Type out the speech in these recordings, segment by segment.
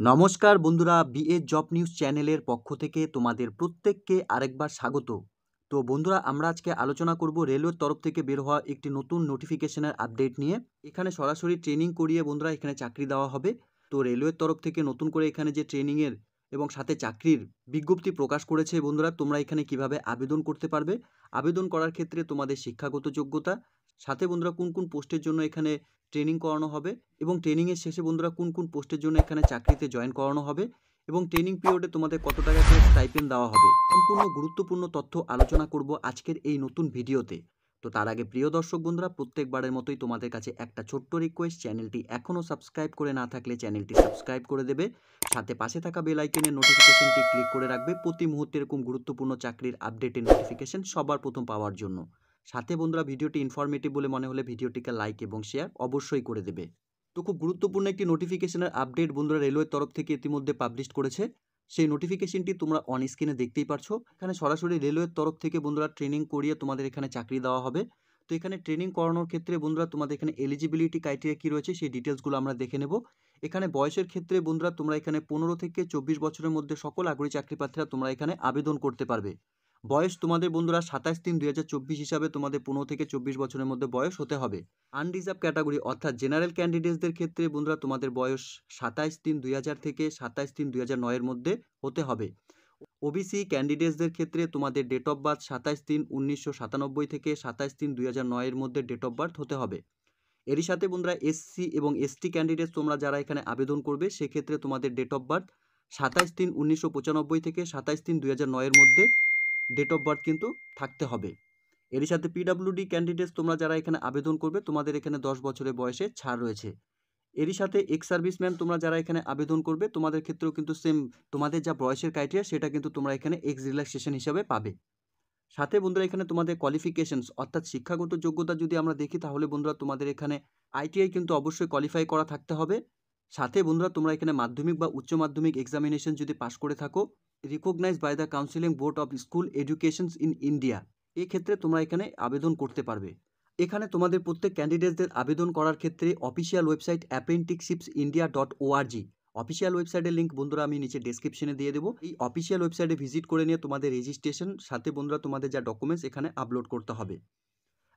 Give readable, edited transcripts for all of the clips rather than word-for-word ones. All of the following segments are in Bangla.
নমস্কার বন্ধুরা, বিএ জব নিউজ চ্যানেলের পক্ষ থেকে তোমাদের প্রত্যেককে আরেকবার স্বাগত। তো বন্ধুরা, আমরা আজকে আলোচনা করব রেলওয়ের তরফ থেকে বের হওয়া একটি নতুন নোটিফিকেশনের আপডেট নিয়ে। এখানে সরাসরি ট্রেনিং করিয়ে বন্ধুরা এখানে চাকরি দেওয়া হবে। তো রেলওয়ের তরফ থেকে নতুন করে এখানে যে ট্রেনিংয়ের এবং সাথে চাকরির বিজ্ঞপ্তি প্রকাশ করেছে বন্ধুরা, তোমরা এখানে কিভাবে আবেদন করতে পারবে, আবেদন করার ক্ষেত্রে তোমাদের শিক্ষাগত যোগ্যতা, সাথে বন্ধুরা কোন কোন পোস্টের জন্য এখানে ট্রেনিং করানো হবে এবং ট্রেনিংয়ের শেষে বন্ধুরা কোন কোন পোস্টের জন্য এখানে চাকরিতে জয়েন করানো হবে এবং ট্রেনিং পিরিয়ডে তোমাদের কত টাকা করে স্টাইপেন্ড দেওয়া হবে, সম্পূর্ণ গুরুত্বপূর্ণ তথ্য আলোচনা করব আজকের এই নতুন ভিডিওতে। তো তার আগে প্রিয় দর্শক বন্ধুরা, প্রত্যেকবারের মতোই তোমাদের কাছে একটা ছোট্ট রিকোয়েস্ট, চ্যানেলটি এখনও সাবস্ক্রাইব করে না থাকলে চ্যানেলটি সাবস্ক্রাইব করে দেবে, সাথে পাশে থাকা বেল আইকনের নোটিফিকেশনটি ক্লিক করে রাখবে প্রতি মুহূর্তে এরকম গুরুত্বপূর্ণ চাকরির আপডেটের নোটিফিকেশন সবার প্রথম পাওয়ার জন্য। সাথে বন্ধুরা, ভিডিওটি ইনফরমেটিভ বলে মনে হলে ভিডিওটিকে লাইক এবং শেয়ার অবশ্যই করে দেবে। তো খুব গুরুত্বপূর্ণ একটি নোটিফিকেশনের আপডেট বন্ধুরা রেলওয়ের তরফ থেকে ইতিমধ্যে পাবলিশ করেছে। সেই নোটিফিকেশনটি তোমরা অন স্ক্রিনে দেখতেই পারছো। এখানে সরাসরি রেলওয়ের তরফ থেকে বন্ধুরা ট্রেনিং করিয়ে তোমাদের এখানে চাকরি দেওয়া হবে। তো এখানে ট্রেনিং করানোর ক্ষেত্রে বন্ধুরা তোমাদের এখানে এলিজিবিলিটি ক্রাইটেরিয়া কী রয়েছে সেই ডিটেলসগুলো আমরা দেখে নেব। এখানে বয়সের ক্ষেত্রে বন্ধুরা তোমরা এখানে 15 থেকে 24 বছরের মধ্যে সকল আগ্রহী চাকরিপ্রার্থীরা তোমরা এখানে আবেদন করতে পারবে। বয়স তোমাদের বন্ধুরা 27/3/2024 হিসাবে তোমাদের 15 থেকে 24 বছরের মধ্যে বয়স হতে হবে। আনরিজার্ভ ক্যাটাগরি অর্থাৎ জেনারেল ক্যান্ডিডেটসদের ক্ষেত্রে বন্ধুরা তোমাদের বয়স 27/3/2000 থেকে 27/3/2009 এর মধ্যে হতে হবে। ওবিসি ক্যান্ডিডেটসদের ক্ষেত্রে তোমাদের ডেট অফ বার্থ 27/3/1997 থেকে 27/3/2009 এর মধ্যে ডেট অফ বার্থ হতে হবে। এরই সাথে বন্ধুরা এসসি এবং এসটি ক্যান্ডিডেটস তোমরা যারা এখানে আবেদন করবে সেক্ষেত্রে তোমাদের ডেট অফ বার্থ 27/3/1995 থেকে 27/3/2009 এর মধ্যে ডেট অফ বার্থ কিন্তু থাকতে হবে। এরই সাথে পিডাব্লিউডি ক্যান্ডিডেটস তোমরা যারা এখানে আবেদন করবে তোমাদের এখানে 10 বছরের বয়সে ছাড় রয়েছে। এরই সাথে এক্স সার্ভিসম্যান তোমরা যারা এখানে আবেদন করবে তোমাদের ক্ষেত্রেও কিন্তু সেম তোমাদের যা বয়সের ক্রাইটেরিয়া সেটা কিন্তু তোমরা এখানে এক্স রিল্যাক্সেশন হিসাবে পাবে। সাথে বন্ধুরা এখানে তোমাদের কোয়ালিফিকেশনস অর্থাৎ শিক্ষাগত যোগ্যতা যদি আমরা দেখি তাহলে বন্ধুরা তোমাদের এখানে আইটিআই কিন্তু অবশ্যই কোয়ালিফাই করা থাকতে হবে। সাথে বন্ধুরা তোমরা এখানে মাধ্যমিক বা উচ্চ মাধ্যমিক এক্সামিনেশন যদি পাশ করে থাকো recognised by the counselling board of school educations in India, এই ক্ষেত্রে তোমরা এখানে আবেদন করতে পারবে। এখানে তোমাদের প্রত্যেক ক্যান্ডিডেটদের আবেদন করার ক্ষেত্রে অফিসিয়াল ওয়েবসাইট apprenticeships.india.org অফিসিয়াল ওয়েবসাইটের লিঙ্ক বন্ধুরা আমি নিচে ডেসক্রিপশনে দিয়ে দেবো। এই অফিসিয়াল ওয়েবসাইটে ভিজিট করে নিয়ে তোমাদের রেজিস্ট্রেশন সাথে বন্ধুরা তোমাদের যা ডকুমেন্টস এখানে আপলোড করতে হবে।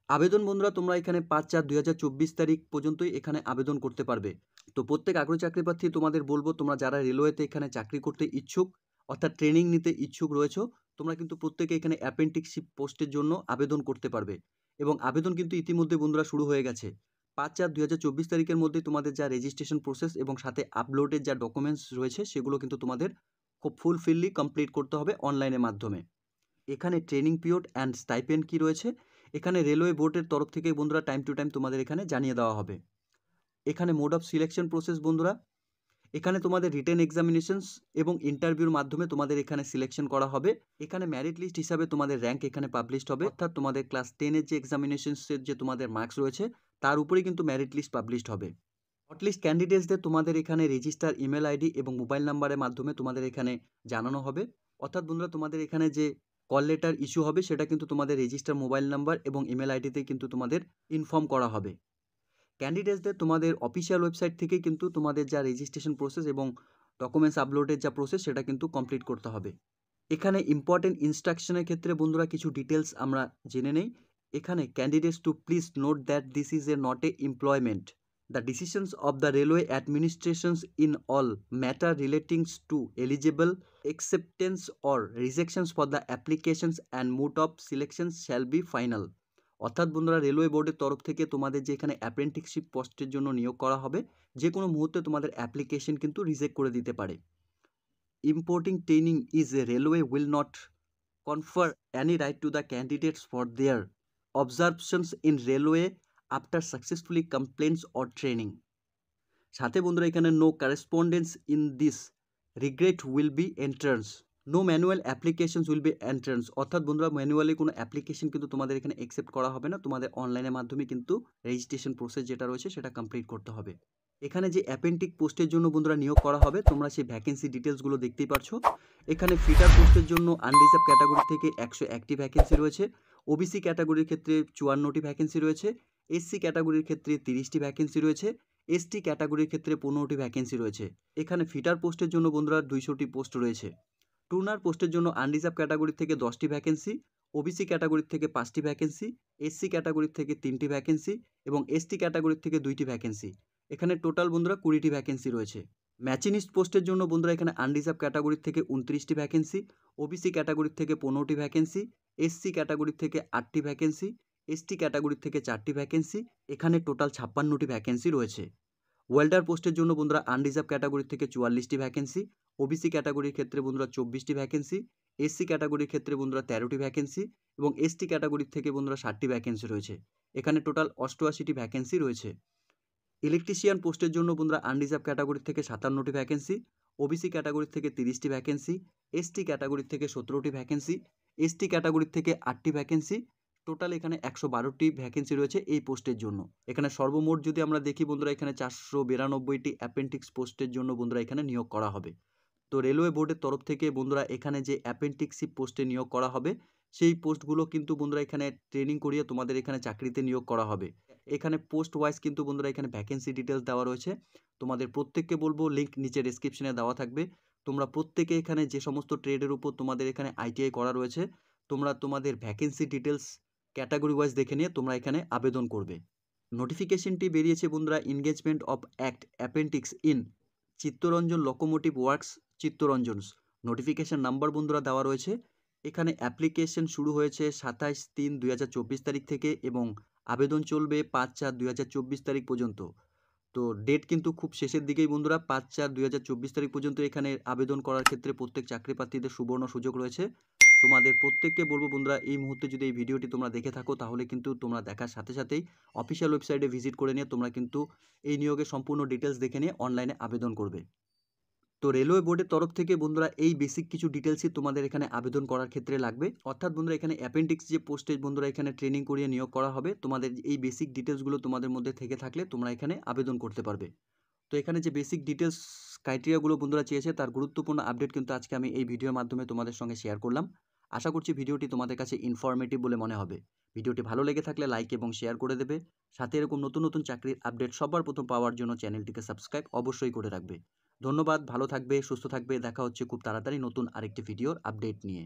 আবেদন বন্ধুরা তোমরা এখানে 5/4/2024 তারিখ পর্যন্তই এখানে আবেদন করতে পারবে। তো প্রত্যেক আগ্রহী চাকরিপ্রার্থী তোমাদের বলবো তোমরা যারা রেলওয়েতে এখানে চাকরি করতে ইচ্ছুক অর্থাৎ ট্রেনিং নিতে ইচ্ছুক রয়েছে তোমরা কিন্তু প্রত্যেকে এখানে অ্যাপ্রেন্টিসশিপ পোস্টের জন্য আবেদন করতে পারবে এবং আবেদন কিন্তু ইতিমধ্যে বন্ধুরা শুরু হয়ে গেছে। 5/4/2024 তারিখের মধ্যে তোমাদের যা রেজিস্ট্রেশন প্রসেস এবং সাথে আপলোডের যা ডকুমেন্টস রয়েছে সেগুলো কিন্তু তোমাদের খুব ফুলফিললি কমপ্লিট করতে হবে অনলাইনের মাধ্যমে। এখানে ট্রেনিং পিরিয়ড অ্যান্ড স্টাইপেন্ড কী রয়েছে এখানে রেলওয়ে বোর্ডের তরফ থেকে বন্ধুরা টাইম টু টাইম তোমাদের এখানে জানিয়ে দেওয়া হবে। এখানে মোড অফ সিলেকশন প্রসেস বন্ধুরা এখানে তোমাদের রিটেন এক্সামিনেশনস এবং ইন্টারভিউর মাধ্যমে তোমাদের এখানে সিলেকশন করা হবে। এখানে মেরিট লিস্ট হিসাবে তোমাদের র্যাঙ্ক এখানে পাবলিশড হবে অর্থাৎ তোমাদের ক্লাস 10-এর যে এক্সামিনেশনসের যে তোমাদের মার্কস রয়েছে তার উপরেই কিন্তু মেরিট লিস্ট পাবলিশড হবে। শর্টলিস্ট ক্যান্ডিডেটসদের তোমাদের এখানে রেজিস্টার ইমেল আইডি এবং মোবাইল নাম্বারের মাধ্যমে তোমাদের এখানে জানানো হবে অর্থাৎ বন্ধুরা তোমাদের এখানে যে কল লেটার ইস্যু হবে সেটা কিন্তু তোমাদের রেজিস্টার মোবাইল নাম্বার এবং ইমেল আইডিতে কিন্তু তোমাদের ইনফর্ম করা হবে। ক্যান্ডিডেটসদের তোমাদের অফিসিয়াল ওয়েবসাইট থেকে কিন্তু তোমাদের যা রেজিস্ট্রেশন প্রসেস এবং ডকুমেন্টস আপলোডের যা প্রসেস সেটা কিন্তু কমপ্লিট করতে হবে। এখানে ইম্পর্টেন্ট ইনস্ট্রাকশনের ক্ষেত্রে বন্ধুরা কিছু ডিটেলস আমরা জেনে নেই। এখানে candidates to please note that this is not a employment. The decisions of the railway administrations in all matter relating to eligible acceptance or rejections for the applications and mode of selection shall be final. অর্থাৎ বন্ধুরা রেলওয়ে বোর্ডের তরফ থেকে তোমাদের যে এখানে অ্যাপ্রেন্টিসশিপ পোস্টের জন্য নিয়োগ করা হবে যে কোনো মুহূর্তে তোমাদের অ্যাপ্লিকেশন কিন্তু রিজেক্ট করে দিতে পারে। Importing training is a railway will not confer any right to the candidates for their observations in railway after successfully complaints or training. সাথে বন্ধুরা এখানে no correspondence in this regret will be entrance, no manual applications will be entrance অর্থাৎ বন্ধুরা ম্যানুয়ালি কোনো অ্যাপ্লিকেশন কিন্তু তোমাদের এখানে অ্যাকসেপ্ট করা হবে না, তোমাদের অনলাইনের মাধ্যমে কিন্তু রেজিস্ট্রেশন প্রসেস যেটা রয়েছে সেটা কমপ্লিট করতে হবে। এখানে যে অ্যাপেন্টিক পোস্টের জন্য বন্ধুরা নিয়োগ করা হবে তোমরা সেই ভ্যাকেন্সি ডিটেলসগুলো দেখতেই পারছো। এখানে ফিটার পোস্টের জন্য আনরিজার্ভ ক্যাটাগরি থেকে 101টি ভ্যাকেন্সি রয়েছে, ওবিসি ক্যাটাগরির ক্ষেত্রে 54টি ভ্যাকেন্সি রয়েছে, এসসি ক্যাটাগরির ক্ষেত্রে 30টি ভ্যাকেন্সি রয়েছে, এসটি ক্যাটাগরির ক্ষেত্রে 15টি ভ্যাকেন্সি রয়েছে। এখানে ফিটার পোস্টের জন্য বন্ধুরা 200টি পোস্ট রয়েছে। টুনার পোস্টের জন্য আনরিজার্ভ ক্যাটাগরি থেকে 10টি ভ্যাকেন্সি, ওবিসি ক্যাটাগরির থেকে 5টি ভ্যাকেন্সি, এসসি ক্যাটাগরির থেকে 3টি ভ্যাকেন্সি এবং এসটি ক্যাটাগরির থেকে 2টি ভ্যাকেন্সি। এখানে টোটাল বন্ধুরা 20টি ভ্যাকেন্সি রয়েছে। ম্যাচিনিস্ট পোস্টের জন্য বন্ধুরা এখানে আনরিজার্ভ ক্যাটাগরির থেকে 29টি ভ্যাকেন্সি, ওবিসি ক্যাটাগরির থেকে 15টি ভ্যাকেন্সি, এসসি ক্যাটাগরির থেকে 8টি ভ্যাকেন্সি, এসটি ক্যাটাগরির থেকে 4টি ভ্যাকেন্সি। এখানে টোটাল 56টি ভ্যাকেন্সি রয়েছে। ওয়েল্ডার পোস্টের জন্য বন্ধুরা আনরিজার্ভ ক্যাটাগরির থেকে 44টি ভ্যাকেন্সি, ওবিসি ক্যাটাগরির ক্ষেত্রে বন্ধুরা 24টি ভ্যাকেন্সি, এসসি ক্যাটাগরির ক্ষেত্রে বন্ধুরা 13টি ভ্যাকেন্সি এবং এসটি ক্যাটাগরির থেকে বন্ধুরা 60টি ভ্যাকেন্সি রয়েছে। এখানে টোটাল 88টি ভ্যাকেন্সি রয়েছে। ইলেকট্রিশিয়ান পোস্টের জন্য বন্ধুরা আনরিজার্ভ ক্যাটাগরির থেকে 57টি ভ্যাকেন্সি, ওবিসি ক্যাটাগরির থেকে 30টি ভ্যাকেন্সি, এসটি ক্যাটাগরির থেকে 17টি ভ্যাকেন্সি, এসটি ক্যাটাগরির থেকে 8টি ভ্যাকেন্সি। টোটাল এখানে 112টি ভ্যাকেন্সি রয়েছে এই পোস্টের জন্য। এখানে সর্বমোট যদি আমরা দেখি বন্ধুরা এখানে 492টি অ্যাপেন্ডিক্স পোস্টের জন্য বন্ধুরা এখানে নিয়োগ করা হবে। তো রেলওয়ে বোর্ডের তরফ থেকে বন্ধুরা এখানে যে অ্যাপেন্ডিক্সিপ পোস্টে নিয়োগ করা হবে সেই পোস্টগুলো কিন্তু বন্ধুরা এখানে ট্রেনিং করিয়ে তোমাদের এখানে চাকরিতে নিয়োগ করা হবে। এখানে পোস্ট ওয়াইজ কিন্তু বন্ধুরা এখানে ভ্যাকেন্সি ডিটেলস দেওয়া রয়েছে। তোমাদের প্রত্যেককে বলবো লিঙ্ক নিচে ডেসক্রিপশনে দেওয়া থাকবে। তোমরা প্রত্যেকে এখানে যে সমস্ত ট্রেডের উপর তোমাদের এখানে আইটিআই করা রয়েছে তোমরা তোমাদের ভ্যাকেন্সি ডিটেলস ক্যাটাগরি ওয়াইজ দেখে নিয়ে তোমরা এখানে আবেদন করবে। নোটিফিকেশনটি বেরিয়েছে বন্ধুরা engagement of act appendix in Chittaranjan locomotive works চিত্তরঞ্জনস। নোটিফিকেশন নাম্বার বন্ধুরা দেওয়া রয়েছে। এখানে অ্যাপ্লিকেশন শুরু হয়েছে 27/3/2024 তারিখ থেকে এবং আবেদন চলবে 5/4/2024 তারিখ পর্যন্ত। তো ডেট কিন্তু খুব শেষের দিকেই বন্ধুরা, 5/4/2024 তারিখ পর্যন্ত এখানে আবেদন করার ক্ষেত্রে প্রত্যেক চাকরি প্রার্থীদের সুবর্ণ সুযোগ রয়েছে। তোমাদের প্রত্যেককে বলবো বন্ধুরা এই মুহূর্তে যদি এই ভিডিওটি তোমরা দেখে থাকো তাহলে কিন্তু তোমরা দেখার সাথে সাথেই অফিসিয়াল ওয়েবসাইটে ভিজিট করে নিয়ে তোমরা কিন্তু এই নিয়োগের সম্পূর্ণ ডিটেলস দেখে নিয়ে অনলাইনে আবেদন করবে। তো রেলওয়ে বোর্ডের তরফ থেকে বন্ধুরা এই বেসিক কিছু ডিটেলসই তোমাদের এখানে আবেদন করার ক্ষেত্রে লাগবে। অর্থাৎ বন্ধুরা এখানে অ্যাপেন্ডিক্স যে পোস্টে বন্ধুরা এখানে ট্রেনিং করিয়ে নিয়োগ করা হবে, তোমাদের এই বেসিক ডিটেলসগুলো তোমাদের মধ্যে থেকে থাকলে তোমরা এখানে আবেদন করতে পারবে। তো এখানে যে বেসিক ডিটেলস ক্রাইটেরিয়াগুলো বন্ধুরা চেয়েছে তার গুরুত্বপূর্ণ আপডেট কিন্তু আজকে আমি এই ভিডিওর মাধ্যমে তোমাদের সঙ্গে শেয়ার করলাম। আশা করছি ভিডিওটি তোমাদের কাছে ইনফরমেটিভ বলে মনে হবে। ভিডিওটি ভালো লেগে থাকলে লাইক এবং শেয়ার করে দেবে। সাথে এরকম নতুন নতুন চাকরির আপডেট সবার প্রথম পাওয়ার জন্য চ্যানেলটিকে সাবস্ক্রাইব অবশ্যই করে রাখবে। ধন্যবাদ, ভালো থাকবে, সুস্থ থাকবে। দেখা হচ্ছে খুব তাড়াতাড়ি নতুন আরেকটি ভিডিওর আপডেট নিয়ে।